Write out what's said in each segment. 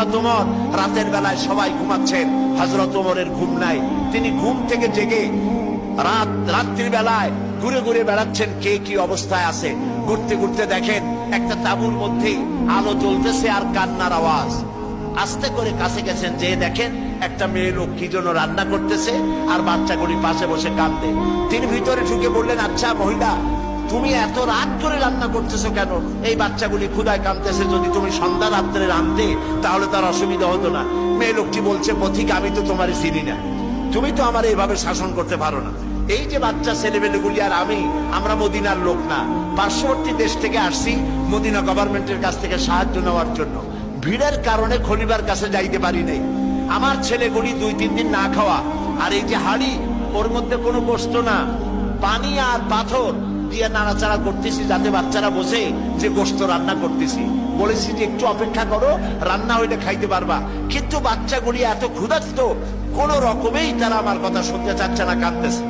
হযরত ওমর রাতের বেলায় সবাই ঘুমাচ্ছেন, হযরত ওমরের ঘুম নাই। তিনি ঘুম থেকে জেগে রাত্রির বেলায় ঘুরে ঘুরে বেড়াচ্ছেন কে কি অবস্থায় আছে। ঘুরতে ঘুরতে দেখেন একটা তাঁবুর মধ্যে আলো জ্বলতেছে আর কান্নার আওয়াজ। আস্তে করে কাছে গেছেন, যে দেখেন একটা মেয়ে লোক কি জন্য রান্না করতেছে আর বাচ্চাগুলি পাশে বসে কাঁদে। তিনি ভিতরে ঢুকে বললেন, আচ্ছা মহিলা, তুমি এত রাত করে রান্না করতেছো কেন? এই বাচ্চাগুলি ক্ষুধায় কাঁদতেছে, যদি তুমি সন্ধ্যা রাত্রে রাঁধতে তাহলে তার অসুবিধা হতো না। মেয়ে লোকটি বলছে, পথিক, আমি তো তোমার চিনি না, তুমি তো আমার এইভাবে শাসন করতে পারো না। এই যে বাচ্চা ছেলেমেয়েগুলি আর আমরা মদিনার লোক না, পার্শ্ববর্তী দেশ থেকে আসছি মদিনা গভর্নমেন্টের কাছ থেকে সাহায্য নেওয়ার জন্য। ভিড়ের কারণে খলিফার কাছে যাইতে পারি নাই। আমার ছেলেগুলি 2-3 দিন না খাওয়া, আর এই যে হাড়ি, ওর মধ্যে কোনো গোশত না, পানি আর পাথর দিয়ে নাড়াচাড়া করতেছি যাতে বাচ্চারা বসে যে গোশত রান্না করতেছি। বলেছি যে একটু অপেক্ষা করো, রান্না হইলে খাইতে পারবা। কিন্তু বাচ্চাগুলি এত ক্ষুধার্ত, কোন রকমেই তারা আমার কথা শুনতে চাচ্ছে না, কাঁদতেছে।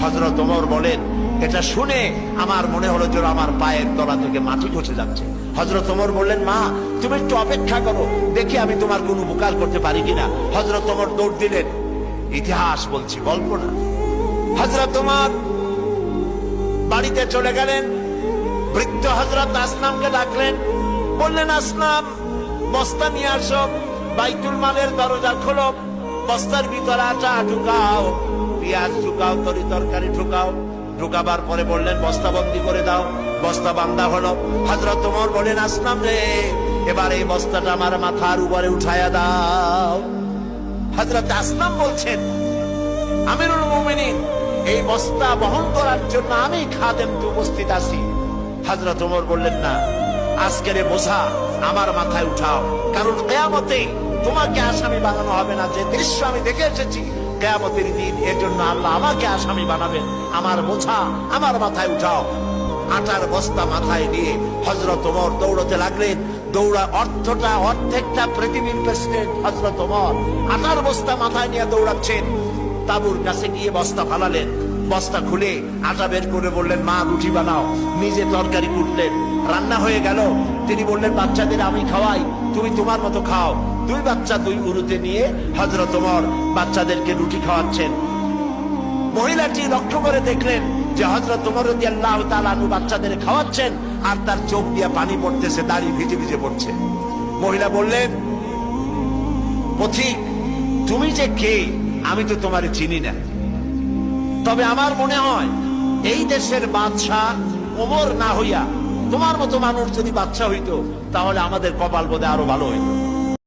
হযরত ওমর বলেন, এটা শুনে আমার মনে হলো যে আমার পায়ের তলা থেকে মাটি খসে যাচ্ছে। হযরত ওমর বললেন, মা তুমি একটু অপেক্ষা করো, দেখি আমি তোমার কোনো উপকার করতে পারি কিনা। হযরত ওমর দৌড় দিলেন। ইতিহাস বলছি, গল্প না। হযরত ওমর বাড়িতে চলে গেলেন। বৃদ্ধ হযরত আসলামকে ডাকলেন, বললেন, আসলাম বস্তা নিয়ে আসো, বাইতুল মালের দরজা খোলো, বস্তার ভিতরে আটা ঢুকাও, পেঁয়াজ ঢুকাও, তরি তরকারি ঢুকাও। ঢুকাবার পরে বললেন, বস্তা বন্দি করে দাও। বস্তা বান্ধা হলো। হযরত ওমর বলেন, আসলাম রে, এবার এই বস্তাটা আমার মাথার উপরে উঠায়া দাও। হযরত আসলাম বলছেন, আমিরুল মুমিনিন, এই বস্তা বহন করার জন্য আমি খাদেম উপস্থিত আছি। হযরত ওমর বললেন, না, আজকের বোঝা আমার মাথায় উঠাও, কারণ কিয়ামতে তোমাকে আসামি বানানো হবে না। যে দৃশ্য আমি দেখে এসেছি কিয়ামতের দিন, এর জন্য আল্লাহ আমাকে আসামি বানাবেন। আমার বোঝা আমার মাথায় উঠাও। আটার বস্তা মাথায় নিয়ে হযরত ওমর দৌড়তে লাগলেন। অর্ধেকটা পৃথিবীর প্রেসিডেন্ট হযরত ওমর আটার বস্তা মাথায় নিয়ে দৌড়াচ্ছেন। তাঁবুর কাছে গিয়ে বস্তা ফালালেন। বস্তা খুলে আটা বের করে বললেন, মা রুটি বানাও। নিজে তরকারি কুটলেন, রান্না হয়ে গেল। তিনি বললেন, বাচ্চাদের আমি খাওয়াই, তুমি তোমার মতো খাও। 2 বাচ্চা 2 উরুতে নিয়ে হযরত ওমর বাচ্চাদেরকে রুটি খাওয়াচ্ছেন। মহিলাটি লক্ষ্য করে দেখলেন যে হযরত ওমর রাদিয়াল্লাহু তাআলা আনহু বাচ্চাদের খাওয়াচ্ছেন আর তার চোখ দিয়ে পানি পড়তেছে, দাড়ি ভিজে ভিজে পড়ছে। মহিলা বললেন, পথিক, তুমি যে কে আমি তো তোমারে চিনি না, তবে আমার মনে হয় এই দেশের বাদশা ওমর না হইয়া তোমার মতো মানুষ যদি বাদশা হইতো তাহলে আমাদের কপাল বোধহয় আরো ভালো হইতো।